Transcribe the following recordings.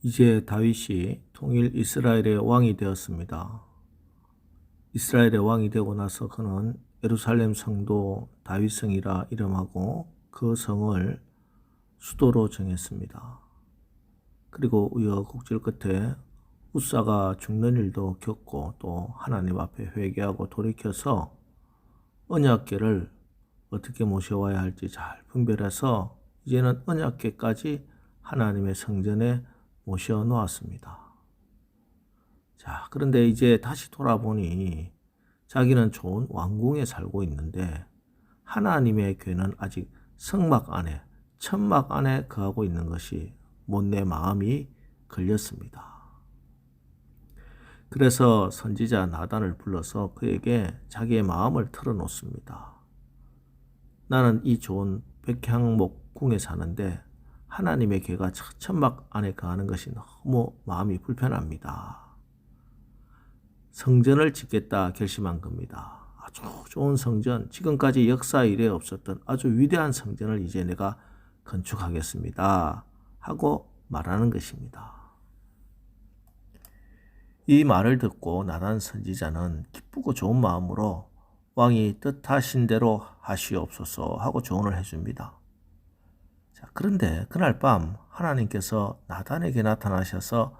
이제 다윗이 통일 이스라엘의 왕이 되었습니다. 이스라엘의 왕이 되고 나서 그는 예루살렘 성도 다윗성이라 이름하고 그 성을 수도로 정했습니다. 그리고 우여곡절 끝에 웃사가 죽는 일도 겪고 또 하나님 앞에 회개하고 돌이켜서 언약궤를 어떻게 모셔와야 할지 잘 분별해서 이제는 언약궤까지 하나님의 성전에 모셔 놓았습니다. 자, 그런데 이제 다시 돌아보니 자기는 좋은 왕궁에 살고 있는데 하나님의 궤는 아직 성막 안에, 천막 안에 거하고 있는 것이 못내 마음이 걸렸습니다. 그래서 선지자 나단을 불러서 그에게 자기의 마음을 털어놓습니다. 나는 이 좋은 백향목 궁에 사는데 하나님의 궤가 천막 안에 거하는 것이 너무 마음이 불편합니다. 성전을 짓겠다 결심한 겁니다. 아주 좋은 성전, 지금까지 역사 이래 없었던 아주 위대한 성전을 이제 내가 건축하겠습니다 하고 말하는 것입니다. 이 말을 듣고 나단 선지자는 기쁘고 좋은 마음으로 왕이 뜻하신 대로 하시옵소서 하고 조언을 해줍니다. 자, 그런데 그날 밤 하나님께서 나단에게 나타나셔서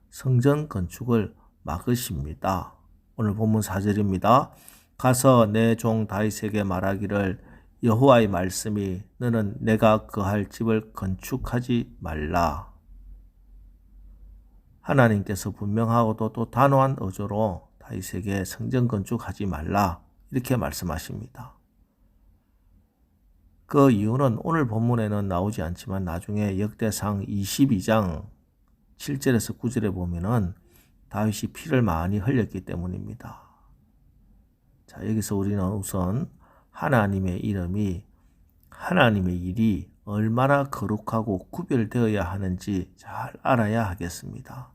성전 건축을 막으십니다. 오늘 본문 4절입니다. 가서 내 종 다윗에게 말하기를 여호와의 말씀이 너는 내가 거할 집을 건축하지 말라. 하나님께서 분명하고도 또 단호한 어조로 다윗에게 성전 건축하지 말라 이렇게 말씀하십니다. 그 이유는 오늘 본문에는 나오지 않지만 나중에 역대상 22장 7절에서 9절에 보면은 다윗이 피를 많이 흘렸기 때문입니다. 자, 여기서 우리는 우선 하나님의 이름이, 하나님의 일이 얼마나 거룩하고 구별되어야 하는지 잘 알아야 하겠습니다.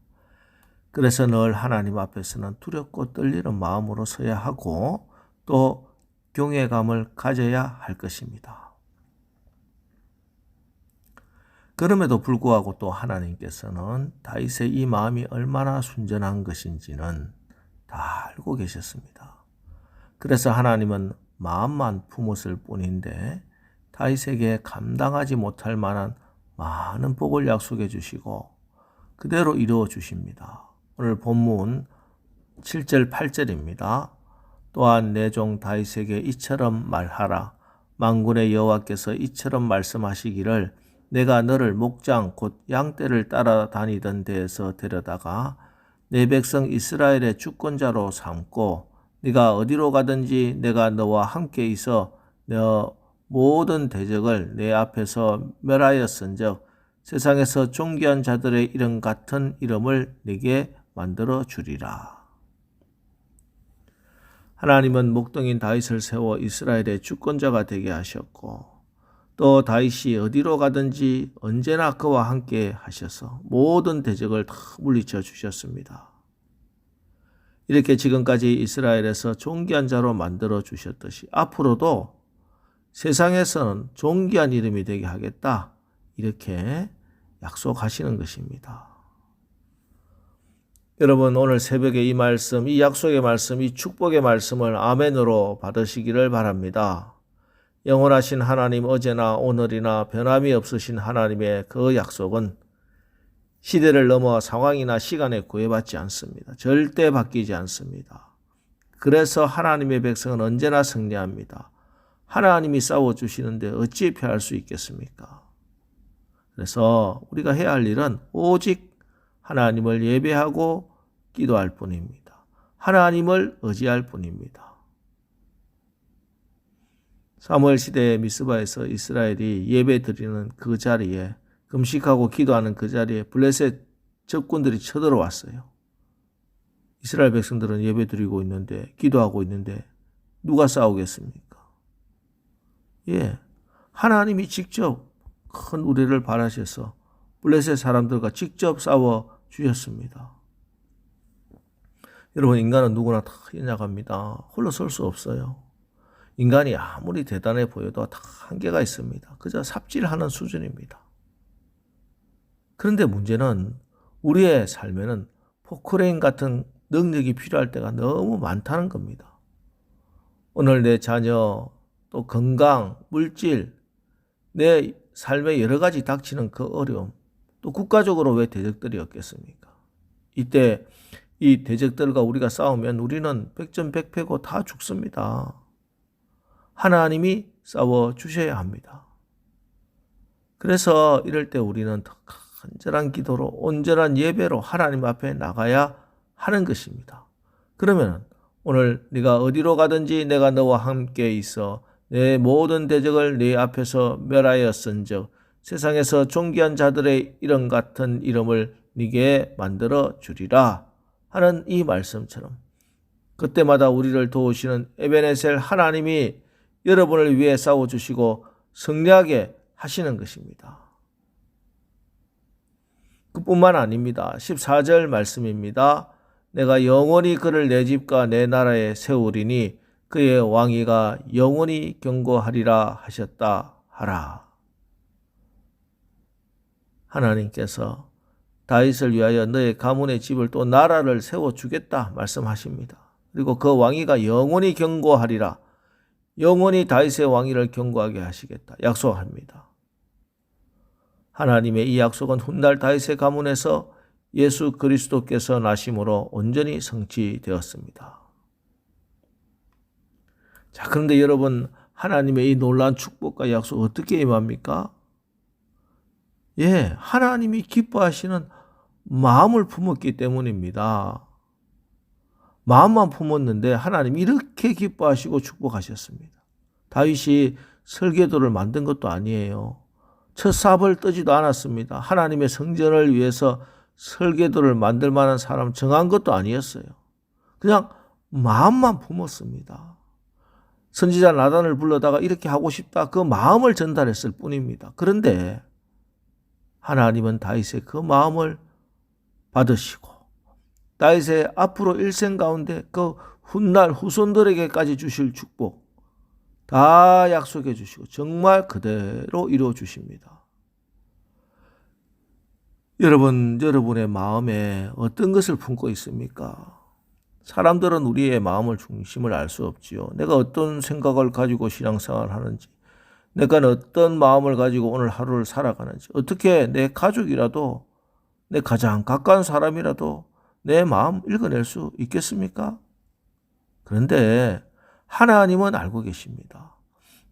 그래서 늘 하나님 앞에서는 두렵고 떨리는 마음으로 서야 하고 또 경외감을 가져야 할 것입니다. 그럼에도 불구하고 또 하나님께서는 다윗의 이 마음이 얼마나 순전한 것인지는 다 알고 계셨습니다. 그래서 하나님은 마음만 품었을 뿐인데 다윗에게 감당하지 못할 만한 많은 복을 약속해 주시고 그대로 이루어 주십니다. 오늘 본문 7절 8절입니다. 또한 내 종 다윗에게 이처럼 말하라. 만군의 여호와께서 이처럼 말씀하시기를 내가 너를 목장 곧 양떼를 따라다니던 데에서 데려다가 내 백성 이스라엘의 주권자로 삼고 네가 어디로 가든지 내가 너와 함께 있어 너 모든 대적을 내 앞에서 멸하였은즉 세상에서 존귀한 자들의 이름 같은 이름을 네게 만들어 주리라. 하나님은 목동인 다윗을 세워 이스라엘의 주권자가 되게 하셨고 또 다윗이 어디로 가든지 언제나 그와 함께 하셔서 모든 대적을 다 물리쳐 주셨습니다. 이렇게 지금까지 이스라엘에서 존귀한 자로 만들어 주셨듯이 앞으로도 세상에서는 존귀한 이름이 되게 하겠다 이렇게 약속하시는 것입니다. 여러분 오늘 새벽에 이 말씀, 이 약속의 말씀, 이 축복의 말씀을 아멘으로 받으시기를 바랍니다. 영원하신 하나님 어제나 오늘이나 변함이 없으신 하나님의 그 약속은 시대를 넘어 상황이나 시간에 구애받지 않습니다. 절대 바뀌지 않습니다. 그래서 하나님의 백성은 언제나 승리합니다. 하나님이 싸워주시는데 어찌 피할 수 있겠습니까? 그래서 우리가 해야 할 일은 오직 하나님을 예배하고 기도할 뿐입니다. 하나님을 의지할 뿐입니다. 사무엘 시대의 미스바에서 이스라엘이 예배 드리는 그 자리에 금식하고 기도하는 그 자리에 블레셋 적군들이 쳐들어왔어요. 이스라엘 백성들은 예배 드리고 있는데 기도하고 있는데 누가 싸우겠습니까? 하나님이 직접 큰 우레를 발하셔서 블레셋 사람들과 직접 싸워 주셨습니다. 여러분 인간은 누구나 다 연약합니다. 홀로 설 수 없어요. 인간이 아무리 대단해 보여도 다 한계가 있습니다. 그저 삽질하는 수준입니다. 그런데 문제는 우리의 삶에는 포크레인 같은 능력이 필요할 때가 너무 많다는 겁니다. 오늘 내 자녀, 또 건강, 물질, 내 삶에 여러 가지 닥치는 그 어려움, 또 국가적으로 왜 대적들이 없겠습니까? 이때 이 대적들과 우리가 싸우면 우리는 백전백패고 다 죽습니다. 하나님이 싸워주셔야 합니다. 그래서 이럴 때 우리는 더 간절한 기도로 온전한 예배로 하나님 앞에 나가야 하는 것입니다. 그러면 오늘 네가 어디로 가든지 내가 너와 함께 있어 내 모든 대적을 네 앞에서 멸하였은즉 세상에서 존귀한 자들의 이름 같은 이름을 네게 만들어 주리라 하는 이 말씀처럼 그때마다 우리를 도우시는 에베네셀 하나님이 여러분을 위해 싸워주시고 승리하게 하시는 것입니다. 그뿐만 아닙니다. 14절 말씀입니다. 내가 영원히 그를 내 집과 내 나라에 세우리니 그의 왕위가 영원히 견고하리라 하셨다 하라. 하나님께서 다윗을 위하여 너의 가문의 집을 또 나라를 세워주겠다 말씀하십니다. 그리고 그 왕위가 영원히 견고하리라. 영원히 다윗의 왕위를 견고하게 하시겠다 약속합니다. 하나님의 이 약속은 훗날 다윗의 가문에서 예수 그리스도께서 나심으로 온전히 성취되었습니다. 자, 그런데 여러분, 하나님의 이 놀라운 축복과 약속 어떻게 임합니까? 하나님이 기뻐하시는 마음을 품었기 때문입니다. 마음만 품었는데 하나님이 이렇게 기뻐하시고 축복하셨습니다. 다윗이 설계도를 만든 것도 아니에요. 첫 삽을 뜨지도 않았습니다. 하나님의 성전을 위해서 설계도를 만들 만한 사람 정한 것도 아니었어요. 그냥 마음만 품었습니다. 선지자 나단을 불러다가 이렇게 하고 싶다 그 마음을 전달했을 뿐입니다. 그런데 하나님은 다윗의 그 마음을 받으시고 다윗의 앞으로 일생 가운데 그 훗날 후손들에게까지 주실 축복 다 약속해 주시고 정말 그대로 이루어 주십니다. 여러분의 마음에 어떤 것을 품고 있습니까? 사람들은 우리의 마음을 중심을 알 수 없지요. 내가 어떤 생각을 가지고 신앙생활을 하는지, 내가 어떤 마음을 가지고 오늘 하루를 살아가는지, 어떻게 내 가족이라도, 내 가장 가까운 사람이라도 내 마음 읽어낼 수 있겠습니까? 그런데 하나님은 알고 계십니다.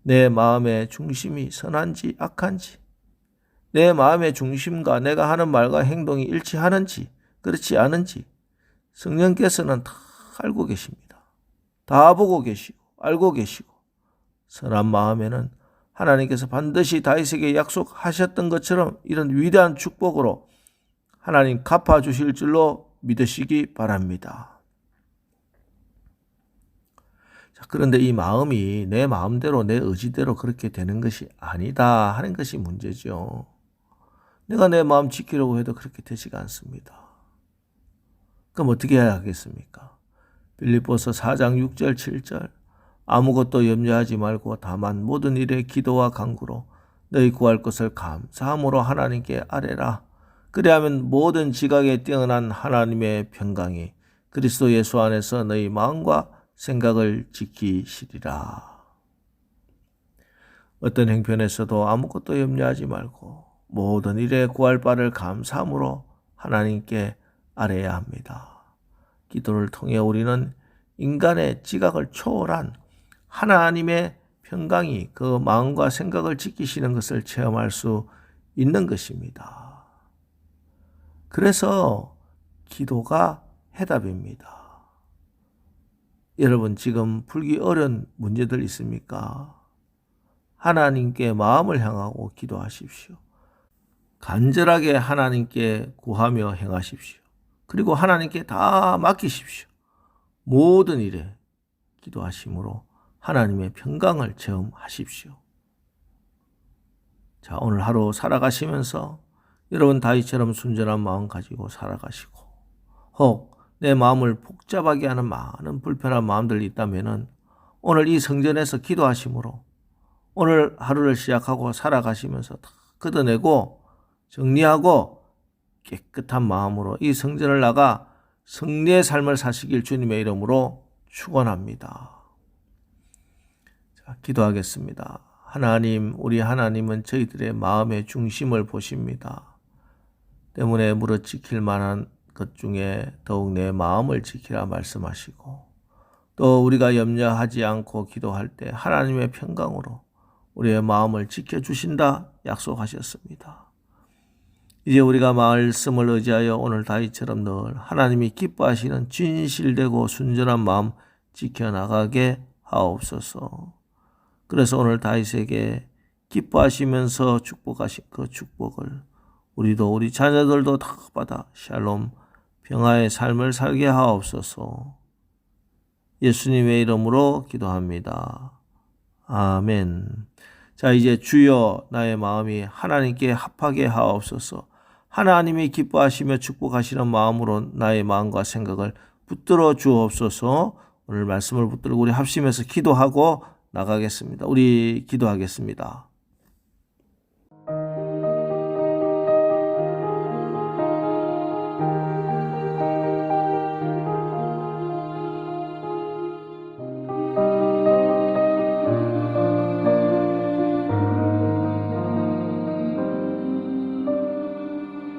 내 마음의 중심이 선한지 악한지, 내 마음의 중심과 내가 하는 말과 행동이 일치하는지 그렇지 않은지 성령께서는 다 알고 계십니다. 다 보고 계시고 알고 계시고 선한 마음에는 하나님께서 반드시 다윗에게 약속하셨던 것처럼 이런 위대한 축복으로 하나님 갚아주실 줄로 믿으시기 바랍니다. 자, 그런데 이 마음이 내 마음대로 내 의지대로 그렇게 되는 것이 아니다 하는 것이 문제죠. 내가 내 마음 지키려고 해도 그렇게 되지가 않습니다. 그럼 어떻게 해야 하겠습니까? 빌립보서 4장 6절 7절 아무것도 염려하지 말고 다만 모든 일에 기도와 간구로 너희 구할 것을 감사함으로 하나님께 아뢰라. 그리하면 모든 지각에 뛰어난 하나님의 평강이 그리스도 예수 안에서 너희 마음과 생각을 지키시리라. 어떤 형편에서도 아무것도 염려하지 말고 모든 일에 구할 바를 감사함으로 하나님께 아뢰야 합니다. 기도를 통해 우리는 인간의 지각을 초월한 하나님의 평강이 그 마음과 생각을 지키시는 것을 체험할 수 있는 것입니다. 그래서 기도가 해답입니다. 여러분 지금 풀기 어려운 문제들 있습니까? 하나님께 마음을 향하고 기도하십시오. 간절하게 하나님께 구하며 행하십시오. 그리고 하나님께 다 맡기십시오. 모든 일에 기도하심으로 하나님의 평강을 체험하십시오. 자, 오늘 하루 살아가시면서 여러분 다윗처럼 순전한 마음 가지고 살아가시고 혹 내 마음을 복잡하게 하는 많은 불편한 마음들이 있다면 오늘 이 성전에서 기도하심으로 오늘 하루를 시작하고 살아가시면서 다 걷어내고 정리하고 깨끗한 마음으로 이 성전을 나가 승리의 삶을 사시길 주님의 이름으로 축원합니다. 자, 기도하겠습니다. 하나님, 우리 하나님은 저희들의 마음의 중심을 보십니다. 때문에 무릇 지킬 만한 것 중에 더욱 내 마음을 지키라 말씀하시고, 또 우리가 염려하지 않고 기도할 때 하나님의 평강으로 우리의 마음을 지켜주신다 약속하셨습니다. 이제 우리가 말씀을 의지하여 오늘 다윗처럼 늘 하나님이 기뻐하시는 진실되고 순전한 마음 지켜나가게 하옵소서. 그래서 오늘 다윗에게 기뻐하시면서 축복하신 그 축복을 우리도 우리 자녀들도 다 받아 샬롬 평화의 삶을 살게 하옵소서. 예수님의 이름으로 기도합니다. 아멘. 자, 이제 주여 나의 마음이 하나님께 합하게 하옵소서. 하나님이 기뻐하시며 축복하시는 마음으로 나의 마음과 생각을 붙들어 주옵소서. 오늘 말씀을 붙들고 우리 합심해서 기도하고 나가겠습니다. 우리 기도하겠습니다.